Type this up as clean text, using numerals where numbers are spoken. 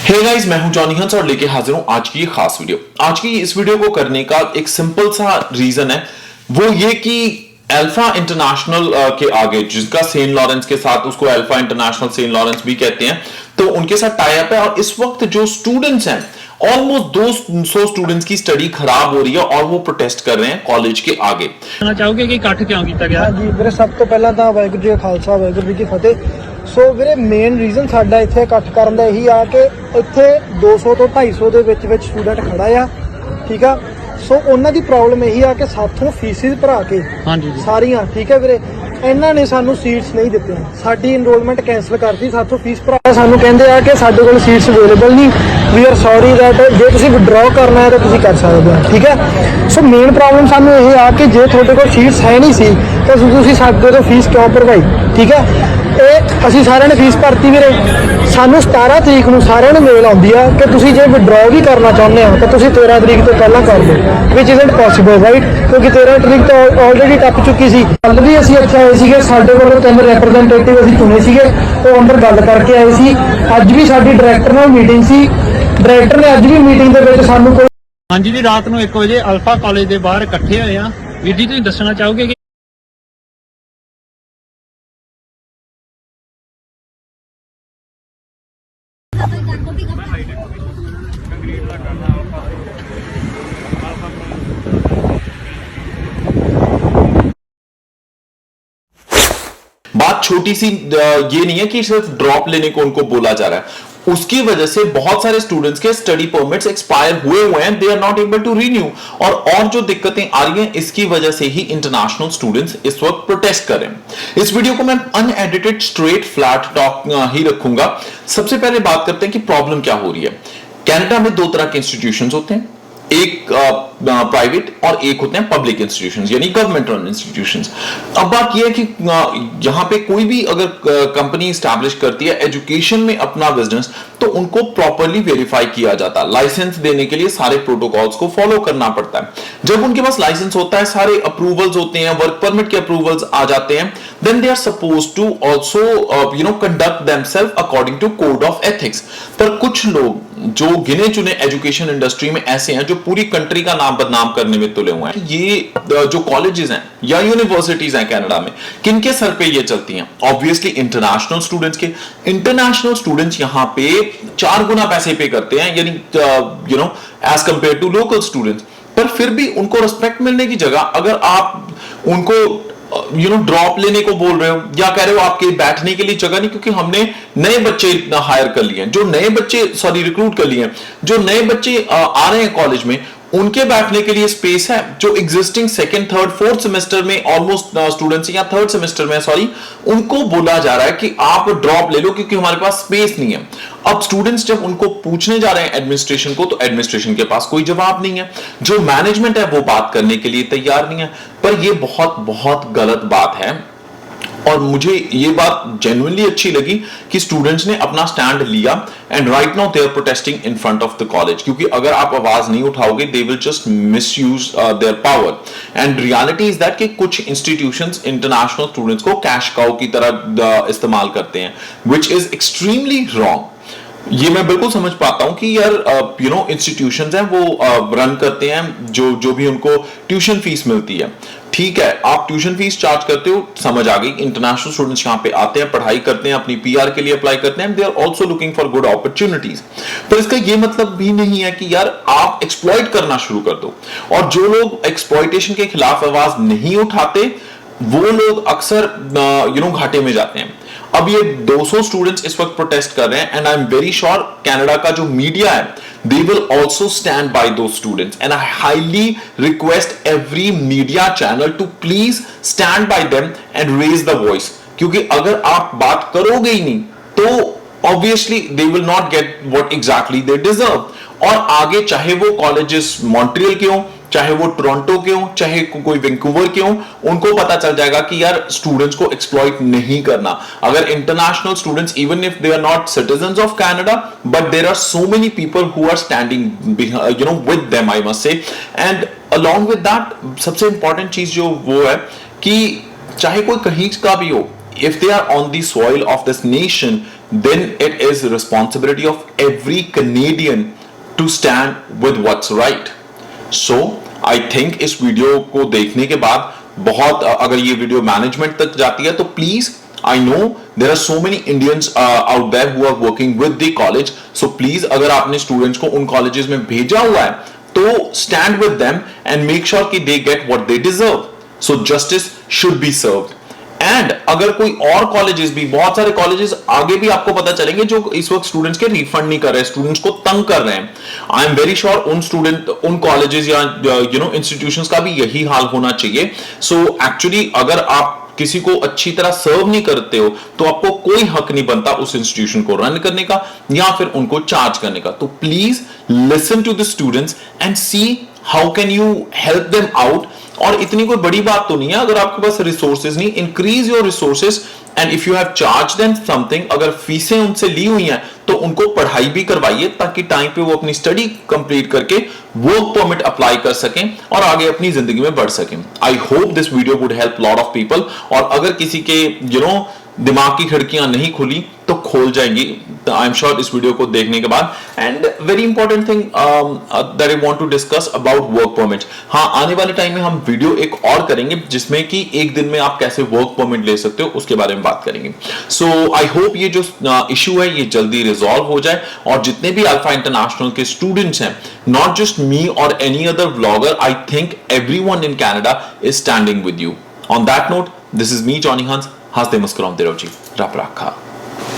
Hey guys, मैं हूं Johnny हंस और लेके हाजिर हूं आज की ये खास वीडियो। आज की इस वीडियो को करने का एक सिंपल सा रीजन है, वो ये कि अल्फा इंटरनेशनल के आगे, जिसका सेंट लॉरेंस के साथ, उसको अल्फा इंटरनेशनल सेंट लॉरेंस भी कहते हैं, तो उनके साथ टाई अप है। और इस वक्त जो स्टूडेंट्स हैं, ऑलमोस्ट 200 स्टूडेंट्स की स्टडी खराब हो रही है और वो प्रोटेस्ट कर रहे हैं कॉलेज के आगे। कहना चाहोगे कि इकट्ठ क्यों किया गया? हाँ जी ਵੀਰੇ, ਸਭ ਤੋਂ ਪਹਿਲਾਂ ਤਾਂ ਵਾਹਿਗੁਰੂ ਜੀ ਕਾ ਖਾਲਸਾ ਵਾਹਿਗੁਰੂ ਜੀ ਕੀ ਫਤਿਹ। ਸੋ ਵੀਰੇ, ਮੇਨ ਰੀਜ਼ਨ ਸਾਡਾ ਇੱਥੇ ਇਕੱਠ ਕਰਨ ਦਾ ਇਹੀ ਆ ਕਿ ਇੱਥੇ 200 ਤੋਂ 250 ਦੇ ਵਿੱਚ ਸਟੂਡੈਂਟ ਖੜਾ ਆ, ਠੀਕ ਆ। ਸੋ ਉਹਨਾਂ ਦੀ ਪ੍ਰੋਬਲਮ ਇਹੀ ਆ ਕਿ ਸਾਥੋਂ ਫੀਸਿਸ ਭਰਾ ਕੇ ਸਾਰੀਆਂ, ਠੀਕ ਹੈ ਵੀਰੇ, ਇਹਨਾਂ ਨੇ ਸਾਨੂੰ ਸੀਟਸ ਨਹੀਂ ਦਿੱਤੀਆਂ। ਸਾਡੀ ਇਨਰੋਲਮੈਂਟ ਕੈਂਸਲ ਕਰਤੀ, ਸਾਥੋਂ ਫੀਸ ਭਰਾ ਸਾਨੂੰ ਕਹਿੰਦੇ ਆ ਕਿ ਸਾਡੇ ਕੋਲ ਸੀਟਸ ਅਵੇਲੇਬਲ ਨਹੀਂ, ਵੀ ਆਰ ਸੌਰੀ ਦੈਟ ਜੇ ਤੁਸੀਂ ਵਿਡਰਾਅ ਕਰਨਾ ਹੈ ਤਾਂ ਤੁਸੀਂ ਕਰ ਸਕਦੇ ਹੋ, ਠੀਕ ਹੈ। ਸੋ ਮੇਨ ਪ੍ਰੋਬਲਮ ਸਾਨੂੰ ਇਹ ਆ ਕਿ ਜੇ ਤੁਹਾਡੇ ਕੋਲ ਸੀਟਸ ਹੈ ਨਹੀਂ ਸੀ ਤਾਂ ਤੁਸੀਂ ਸਾਡੇ ਤੋਂ ਫੀਸ ਕਿਉਂ ਭਰਵਾਈ, ਠੀਕ ਹੈ। ਇਹ ਅਸੀਂ ਸਾਰਿਆਂ ਨੇ ਫੀਸ ਭਰਤੀ ਵੀਰੇ। ਸਾਨੂੰ 17 ਤਰੀਕ ਨੂੰ ਸਾਰਿਆਂ ਨੂੰ ਮੇਲ ਆਉਂਦੀ ਆ ਕਿ ਤੁਸੀਂ ਜੇ ਵਿਡਰਾਅ ਵੀ ਕਰਨਾ ਚਾਹੁੰਦੇ ਹੋ ਤਾਂ ਤੁਸੀਂ 13 ਤਰੀਕ ਤੋਂ ਪਹਿਲਾਂ ਕਰ ਦਿਓ, ਵਿਚ ਇਜ਼ਨਟ ਪੋਸੀਬਲ, ਰਾਈਟ, ਕਿਉਂਕਿ 13 ਤਰੀਕ ਤਾਂ ਆਲਰੇਡੀ ਟੱਪ ਚੁੱਕੀ ਸੀ। ਕੱਲ ਵੀ ਅਸੀਂ ਇੱਥੇ ਆਏ ਸੀਗੇ, ਸਾਡੇ ਕੋਲ 3 ਰਿਪਰੈਜ਼ੈਂਟੇਟਿਵ ਅਸੀਂ ਚੁਣੇ ਸੀਗੇ, ਉਹ ਅੰਦਰ ਗੱਲ ਕਰਕੇ ਆਏ ਸੀ। ਅੱਜ ਵੀ ਸਾਡੀ ਡਾਇਰੈਕਟਰ ਨਾਲ ਮੀਟਿੰਗ ਸੀ, ਡਾਇਰੈਕਟਰ ਨੇ ਅੱਜ ਵੀ ਮੀਟਿੰਗ ਦੇ ਵਿੱਚ ਸਾਨੂੰ ਕੋਈ ਹਾਂਜੀ ਜੀ, ਰਾਤ ਨੂੰ 1 ਵਜੇ ਅਲਫਾ ਕਾਲਜ ਦੇ ਬਾਹਰ ਇਕੱਠੇ ਹੋਏ ਆ। ਵੀਰ ਜੀ, ਤੁਸੀਂ ਦੱਸਣਾ ਚਾਹੋਗੇ ਕਿ बात छोटी सी ये नहीं है कि सिर्फ ड्रॉप लेने को उनको बोला जा रहा है, उसकी वजह से बहुत सारे स्टूडेंट्स के स्टडी परमिट्स एक्सपायर हुए हैं, they are not able to renew. और जो दिक्कतें आ रही हैं, इसकी वजह से ही इंटरनेशनल स्टूडेंट्स इस वक्त प्रोटेस्ट कर रहे हैं। इस वीडियो को मैं अनएडिटेड स्ट्रेट फ्लैट टॉक ही रखूंगा। सबसे पहले बात करते हैं कि प्रॉब्लम क्या हो रही है। कनाडा में 2 तरह के इंस्टीट्यूशंस होते हैं, एक प्राइवेट और एक होते हैं पब्लिक इंस्टीट्यूशंस, यानी गवर्नमेंट रन इंस्टीट्यूशंस। अब बात यह है कि यहां पे कोई भी अगर कंपनी एस्टैब्लिश करती है एजुकेशन में अपना बिजनेस, तो उनको प्रॉपरली वेरीफाई किया जाता है। लाइसेंस देने के लिए सारे प्रोटोकॉल्स को फॉलो करना पड़ता है। जब उनके पास लाइसेंस होता है, सारे अप्रूवल्स होते हैं, वर्क परमिट के अप्रूवल्स आ जाते हैं, then they are suppose to also conduct themself according to code of ethics. पर कुछ लोग जो गिने चुने एजुकेशन इंडस्ट्री में ऐसे हैं जो पूरी कंट्री का नाम बदनाम करने में तुले हुए हैं। ये जो कॉलेजेस हैं या यूनिवर्सिटीज हैं कनाडा में, किनके सर पे ये चलती हैं? ऑब्वियसली इंटरनेशनल स्टूडेंट्स के। इंटरनेशनल स्टूडेंट्स यहां पे 4 गुना पैसे पे करते हैं, यानी as compare to local students. पर फिर भी उनको रिस्पेक्ट मिलने की जगह अगर आप उनको ड्रॉप लेने को बोल रहे हो या कह रहे हो आपके बैठने के लिए जगह नहीं, क्योंकि हमने नए बच्चे हायर कर लिए हैं, जो नए बच्चे रिक्रूट कर लिए हैं, जो नए बच्चे आ रहे हैं कॉलेज में, उनके बैठने के लिए स्पेस है। जो existing 2nd, 3rd, 4th semester में ऑलमोस्ट स्टूडेंट्स या 3rd सेमेस्टर में उनको बोला जा रहा है कि आप ड्रॉप ले लो क्योंकि हमारे पास स्पेस नहीं है। अब स्टूडेंट्स जब उनको पूछने जा रहे हैं एडमिनिस्ट्रेशन को, तो एडमिनिस्ट्रेशन के पास कोई जवाब नहीं है। जो मैनेजमेंट है वो बात करने के लिए तैयार नहीं है। पर यह बहुत बहुत गलत बात है और मुझे ये बात जेन्युइनली अच्छी लगी कि स्टूडेंट्स ने अपना स्टैंड लिया and right now they are protesting in front of the college. क्योंकि अगर आप आवाज नहीं उठाओगे, they will just misuse their power. And reality is that कि कुछ इंस्टीट्यूशंस इंटरनेशनल स्टूडेंट्स को कैश काउ की तरह इस्तेमाल करते हैं, विच इज एक्सट्रीमली रॉन्ग। ये मैं बिल्कुल समझ पाता हूं कि यार इंस्टीट्यूशंस हैं वो रन करते हैं, जो भी उनको ट्यूशन फीस मिलती है, ठीक है, आप ट्यूशन फीस चार्ज करते हो, समझ आ गई। इंटरनेशनल स्टूडेंट्स यहां पे आते हैं, पढ़ाई करते हैं, अपनी पीआर के लिए अप्लाई करते हैं, they are also looking for good opportunities. पर इसका ये मतलब भी नहीं है कि यार आप एक्सप्लॉइट करना शुरू कर दो। और जो लोग एक्सप्लॉइटेशन के खिलाफ आवाज नहीं उठाते, वो लोग अक्सर घाटे में जाते हैं। अब ये 200 स्टूडेंट्स इस वक्त प्रोटेस्ट कर रहे हैं and I am very sure Canada का जो मीडिया है, they will also stand by those students and I highly request every media channel to please stand by them and raise the voice। क्योंकि अगर आप बात करोगे ही नहीं तो obviously they will not get what exactly they deserve। और आगे चाहे वो कॉलेजेस मॉन्ट्रियल के हों, चाहे वो टोरंटो के हों, चाहे कोई वैंकूवर के हों, उनको पता चल जाएगा कि यार स्टूडेंट्स को एक्सप्लॉइट नहीं करना। अगर international students, even if they are not citizens of Canada, but there are so many people who are standing with them, I must say. And along with that सबसे इंपॉर्टेंट चीज जो वो है कि चाहे कोई कहीं का भी हो, if they are on the soil of this nation, then it is the responsibility of every Canadian to stand with what's right. So I think इस वीडियो को देखने के बाद बहुत अगर ये वीडियो मैनेजमेंट तक जाती है तो please, I know there are so many Indians out there who are working with the college, so please अगर आपने स्टूडेंट्स को उन कॉलेजेस में भेजा हुआ है तो stand with them and make sure कि they get what they deserve. So justice should be served. And अगर कोई और कॉलेजेस भी, बहुत सारे कॉलेजेस आगे भी आपको पता चलेंगे जो इस वक्त स्टूडेंट्स के रिफंड नहीं कर रहे हैं, स्टूडेंट्स को तंग कर रहे हैं. आई एम वेरी श्योर उन कॉलेजेस या इंस्टीट्यूशंस का भी यही हाल होना चाहिए. सो एक्चुअली अगर आप किसी को अच्छी तरह सर्व नहीं करते हो तो आपको कोई हक नहीं बनता उस इंस्टीट्यूशन को रन करने का या फिर उनको चार्ज करने का. तो please listen to the students and see how can you help them out. और इतनी कोई बड़ी बात तो नहीं है अगर आपके पास रिसोर्सेज नहीं, increase your resources and if you have charge them something, अगर फीसें उनसे ली हुई हैं तो उनको पढ़ाई भी करवाइए ताकि टाइम पे वो अपनी स्टडी कंप्लीट करके वर्क परमिट अप्लाई कर सकें और आगे अपनी जिंदगी में बढ़ सकें. I hope this video would help lot of people. और अगर किसी के दिमाग की खिड़कियां नहीं खुली तो खोल जाएंगी, आई एम श्योर इस वीडियो को देखने के बाद. And very important thing that I want to discuss about work permit. हाँ, आने वाले टाइम में हम वीडियो एक और करेंगे जिसमें कि एक दिन में आप कैसे वर्क परमिट ले सकते हो उसके बारे में बात करेंगे. सो आई होप ये जो इशू है ये जल्दी रिजॉल्व हो जाए और जितने भी अल्फा इंटरनेशनल के स्टूडेंट्स हैं, नॉट जस्ट मी और any other vlogger, I think everyone in Canada is standing with you. On that note, this is me Johnny हंस. हंसते मुस्कुराते रहो जी. रब रखा.